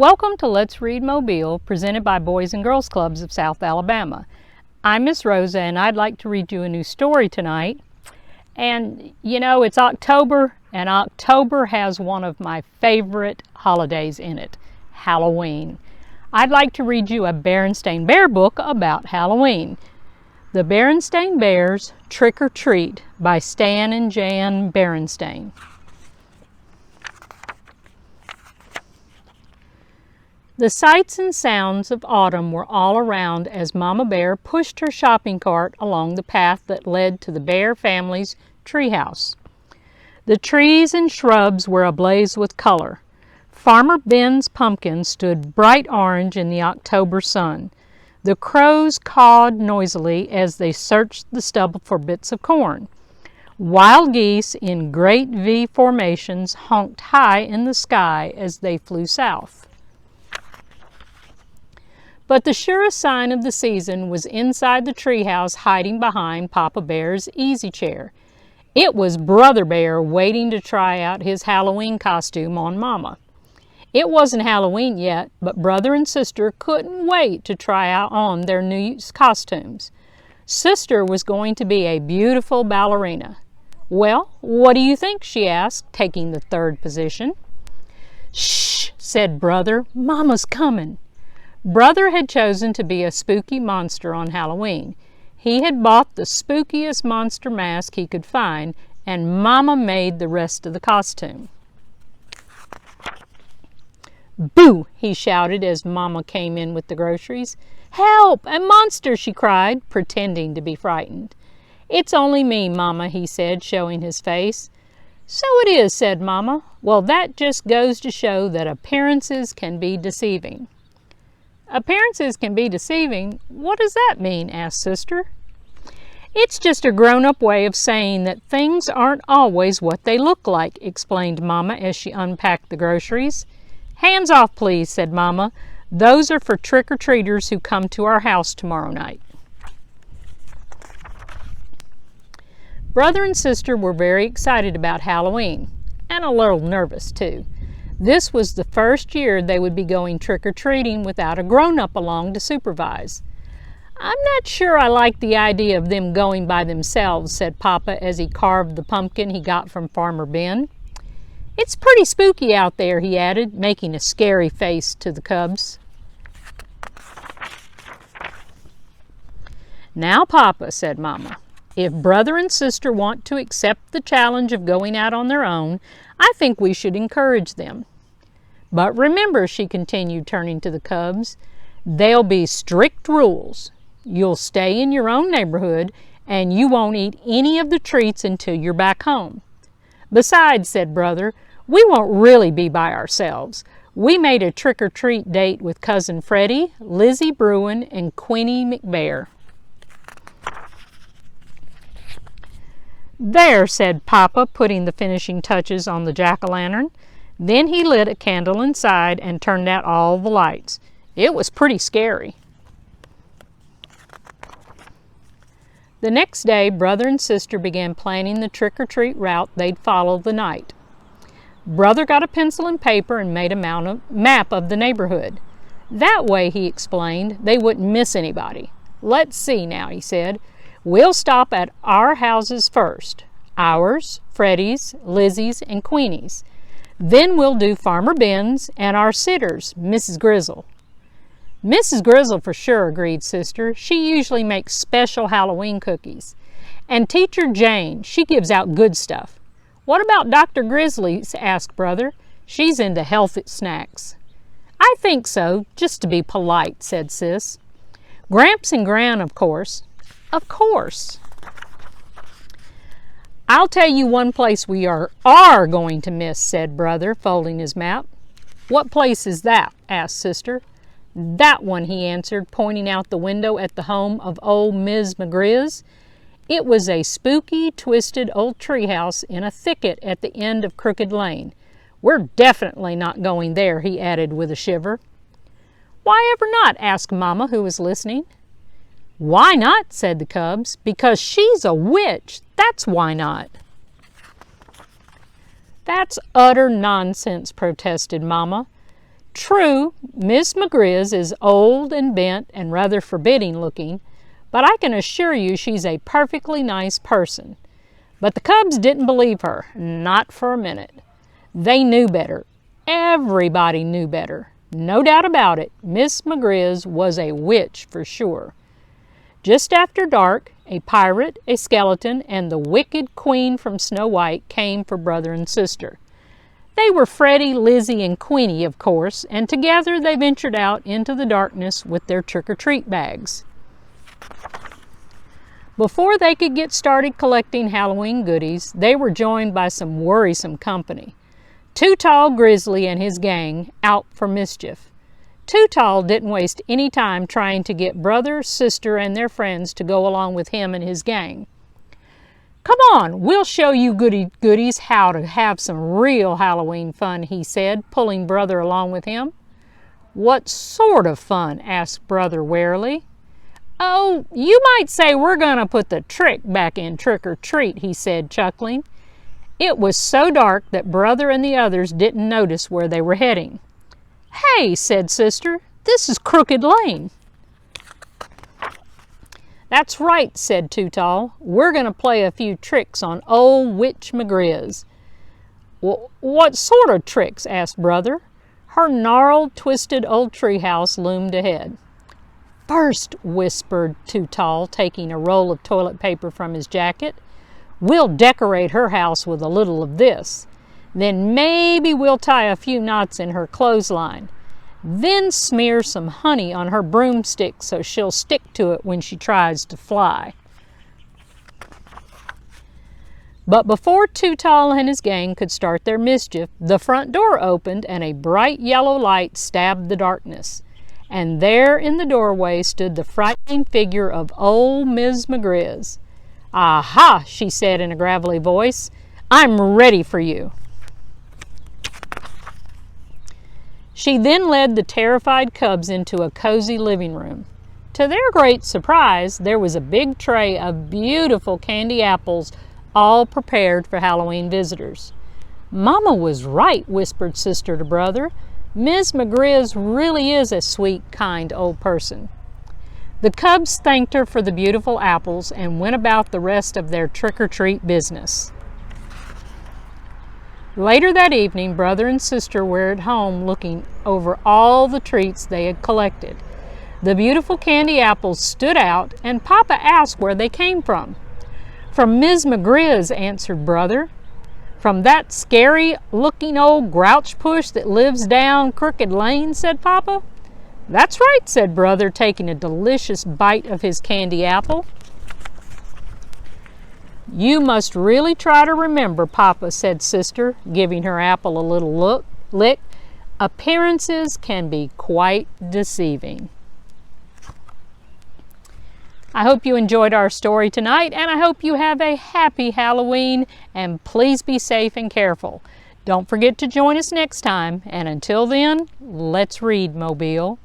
Welcome to Let's Read Mobile, presented by Boys and Girls Clubs of South Alabama. I'm Miss Rosa, and I'd like to read you a new story tonight. And you know, it's October, and October has one of my favorite holidays in it, Halloween. I'd like to read you a Berenstain Bear book about Halloween. The Berenstain Bears Trick or Treat by Stan and Jan Berenstain. The sights and sounds of autumn were all around as Mama Bear pushed her shopping cart along the path that led to the Bear family's treehouse. The trees and shrubs were ablaze with color. Farmer Ben's pumpkin stood bright orange in the October sun. The crows cawed noisily as they searched the stubble for bits of corn. Wild geese in great V formations honked high in the sky as they flew south. But the surest sign of the season was inside the treehouse, hiding behind Papa Bear's easy chair. It was Brother Bear waiting to try out his Halloween costume on Mama. It wasn't Halloween yet, but Brother and Sister couldn't wait to try out on their new costumes. Sister was going to be a beautiful ballerina. "Well, what do you think?" she asked, taking the third position. "Shh," said Brother. "Mama's coming." Brother had chosen to be a spooky monster on Halloween. He had bought the spookiest monster mask he could find, and Mama made the rest of the costume. "Boo!" he shouted as Mama came in with the groceries. "Help! A monster!" she cried, pretending to be frightened. "It's only me, Mama," he said, showing his face. "So it is," said Mama. "Well, that just goes to show that appearances can be deceiving." "Appearances can be deceiving? What does that mean?" asked Sister. "It's just a grown-up way of saying that things aren't always what they look like," explained Mama as she unpacked the groceries. "Hands off, please," said Mama. "Those are for trick-or-treaters who come to our house tomorrow night." Brother and Sister were very excited about Halloween, and a little nervous too. This was the first year they would be going trick-or-treating without a grown-up along to supervise. "I'm not sure I like the idea of them going by themselves," said Papa as he carved the pumpkin he got from Farmer Ben. "It's pretty spooky out there," he added, making a scary face to the cubs. "Now, Papa," said Mama, "if Brother and Sister want to accept the challenge of going out on their own, I think we should encourage them. But remember," she continued, turning to the cubs, "there'll be strict rules. You'll stay in your own neighborhood, and you won't eat any of the treats until you're back home. Besides," said Brother, "we won't really be by ourselves. We made a trick-or-treat date with Cousin Freddie, Lizzie Bruin, and Queenie McBear." "There," said Papa, putting the finishing touches on the jack-o'-lantern. Then he lit a candle inside and turned out all the lights. It was pretty scary. The next day, Brother and Sister began planning the trick-or-treat route they'd follow the night. Brother got a pencil and paper and made a map of the neighborhood. That way, he explained, they wouldn't miss anybody. "Let's see now," he said. "We'll stop at our houses first. Ours, Freddie's, Lizzie's, and Queenie's. Then we'll do Farmer Ben's and our sitters, Mrs. Grizzle." "Mrs. Grizzle for sure," agreed Sister. "She usually makes special Halloween cookies. And Teacher Jane, she gives out good stuff." "What about Dr. Grizzly's?" asked Brother. "She's into healthy snacks." "I think so, just to be polite," said Sis. "Gramps and Gran, of course." "Of course." "I'll tell you one place we are going to miss," said Brother, folding his map. "What place is that?" asked Sister. "That one," he answered, pointing out the window at the home of old Ms. McGriz. It was a spooky, twisted old treehouse in a thicket at the end of Crooked Lane. "We're definitely not going there," he added with a shiver. "Why ever not?" asked Mama, who was listening. "Why not?" said the cubs. "Because she's a witch. That's why not." "That's utter nonsense," protested Mama. True, Miss McGriz is old and bent and rather forbidding looking, but I can assure you she's a perfectly nice person. But the cubs didn't believe her, not for a minute. They knew better. Everybody knew better. No doubt about it, Miss McGriz was a witch for sure. Just after dark, a pirate, a skeleton, and the wicked queen from Snow White came for brother and sister. They were Freddie, Lizzie, and Queenie, of course, and together they ventured out into the darkness with their trick-or-treat bags. Before they could get started collecting Halloween goodies, they were joined by some worrisome company. Too Tall Grizzly and his gang out for mischief. Too Tall didn't waste any time trying to get brother, sister, and their friends to go along with him and his gang. "Come on, we'll show you goodies how to have some real Halloween fun," he said, pulling brother along with him. "What sort of fun?" asked brother warily. "Oh, you might say we're going to put the trick back in trick or treat," he said, chuckling. It was so dark that brother and the others didn't notice where they were heading. "Hey," said sister, "this is Crooked Lane." "That's right," said Too Tall. "We're going to play a few tricks on old Witch McGriz." "What sort of tricks?" asked brother. Her gnarled, twisted old treehouse loomed ahead. "First," whispered Too Tall, taking a roll of toilet paper from his jacket, "we'll decorate her house with a little of this. Then maybe we'll tie a few knots in her clothesline. Then smear some honey on her broomstick so she'll stick to it when she tries to fly." But before Too Tall and his gang could start their mischief, the front door opened and a bright yellow light stabbed the darkness. And there in the doorway stood the frightening figure of old Miss McGriz. "Aha," she said in a gravelly voice, "I'm ready for you." She then led the terrified cubs into a cozy living room. To their great surprise, there was a big tray of beautiful candy apples, all prepared for Halloween visitors. "Mama was right," whispered sister to brother. "Miss McGriz really is a sweet, kind old person." The cubs thanked her for the beautiful apples and went about the rest of their trick-or-treat business. Later that evening, brother and sister were at home looking over all the treats they had collected. The beautiful candy apples stood out, and Papa asked where they came from. "From Miss McGriz," answered brother. "From that scary-looking old grouch push that lives down Crooked Lane," said Papa. "That's right," said brother, taking a delicious bite of his candy apple. "You must really try to remember, Papa," said sister, giving her apple a little lick. "Appearances can be quite deceiving." I hope you enjoyed our story tonight, and I hope you have a happy Halloween, and please be safe and careful. Don't forget to join us next time, and until then, let's read, Mobile.